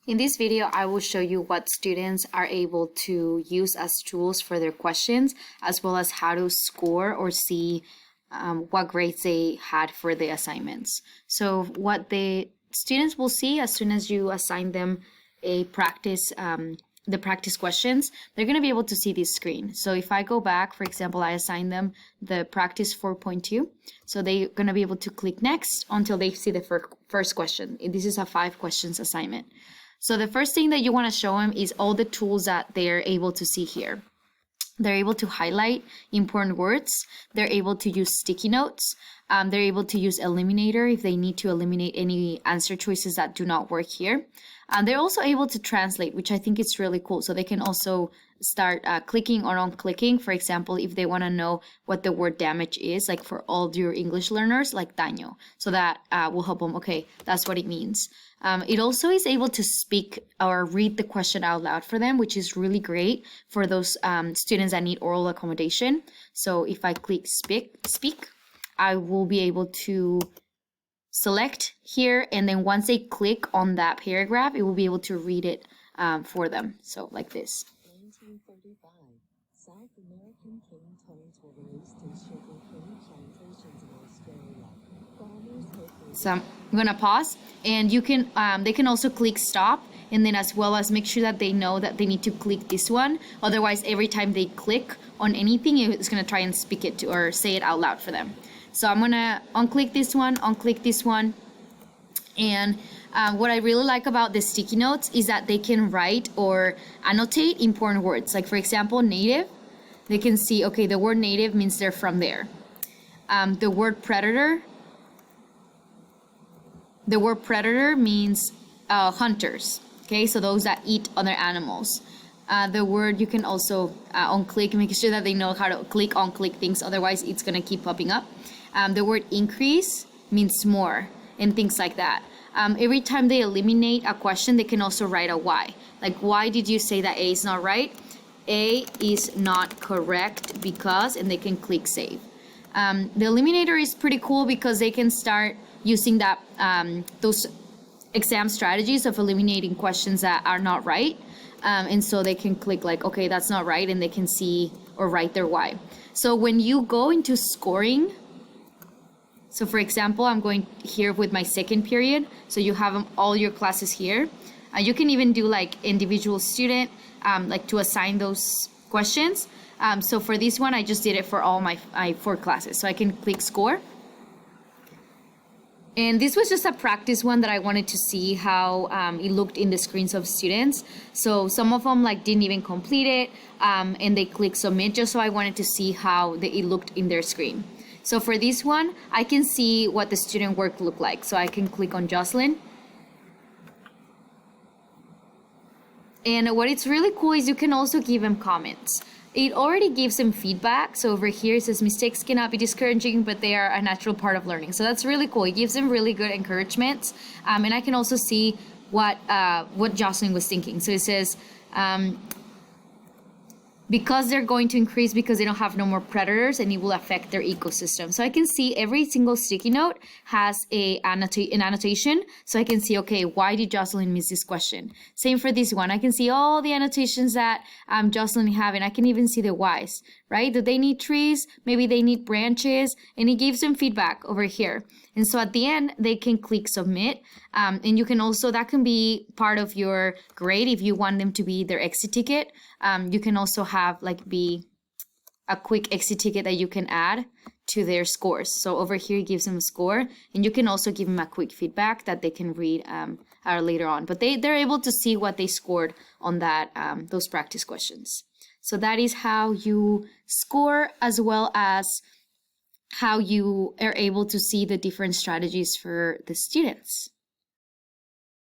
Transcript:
In this video, I will show you what students are able to use as tools for their questions, as well as how to score or see what grades they had for the assignments. So what the students will see as soon as you assign them a practice, the practice questions, they're going to be able to see this screen. So if I go back, for example, I assign them the practice 4.2. So they're going to be able to click next until they see the first question. This is a 5 questions assignment. So the first thing that you want to show them is all the tools that they're able to see here. They're able to highlight important words. They're able to use sticky notes. They're able to use Eliminator if they need to eliminate any answer choices that do not work here. They're also able to translate, which I think is really cool. So they can also start clicking or unclicking. For example, if they want to know what the word damage is, like for all your English learners, like daño. So that will help them, okay, that's what it means. It also is able to speak or read the question out loud for them, which is really great for those students that need oral accommodation. So if I click speak, I will be able to select here, and then once they click on that paragraph, it will be able to read it for them. So like this. 1935, South American cane toads were released in sugarcane plantations in Australia. Farmers hoped So I'm gonna pause, and you can they can also click stop, and then as well as make sure that they know that they need to click this one. Otherwise, every time they click on anything, it's gonna try and speak it to or say it out loud for them. So I'm gonna unclick this one, and what I really like about the sticky notes is that they can write or annotate important words. Like for example, native, they can see, okay, the word native means they're from there. The word predator means hunters, okay, so those that eat other animals. The word you can also unclick, make sure that they know how to click, unclick things, otherwise it's gonna keep popping up. The word increase means more, and things like that. Every time they eliminate a question, they can also write a why. Like, why did you say that A is not right? A is not correct because, and they can click save. The eliminator is pretty cool because they can start using that those exam strategies of eliminating questions that are not right. And so they can click like, okay, that's not right, and they can see or write their why. So when you go into scoring, so for example, I'm going here with my second period. So you have all your classes here. You can even do like individual student, like to assign those questions. So for this one, I just did it for all my 4 classes. So I can click score. And this was just a practice one that I wanted to see how it looked in the screens of students. So some of them like didn't even complete it, and they click submit just so I wanted to see how it looked in their screen. So for this one, I can see what the student work looked like. So I can click on Jocelyn. And what it's really cool is you can also give them comments. It already gives them feedback. So over here it says mistakes cannot be discouraging, but they are a natural part of learning. So that's really cool. It gives them really good encouragement. And I can also see what Jocelyn was thinking. So it says, because they're going to increase because they don't have no more predators, and it will affect their ecosystem. So I can see every single sticky note has an annotation. So I can see, okay, why did Jocelyn miss this question? Same for this one. I can see all the annotations that Jocelyn have, and I can even see the whys, right? Do they need trees? Maybe they need branches, and it gives them feedback over here. And so at the end, they can click submit. And you can also, that can be part of your grade if you want them to be their exit ticket. You can also have like be a quick exit ticket that you can add to their scores. So over here, it gives them a score, and you can also give them a quick feedback that they can read later on. But they're able to see what they scored on that those practice questions. So that is how you score, as well as how you are able to see the different strategies for the students.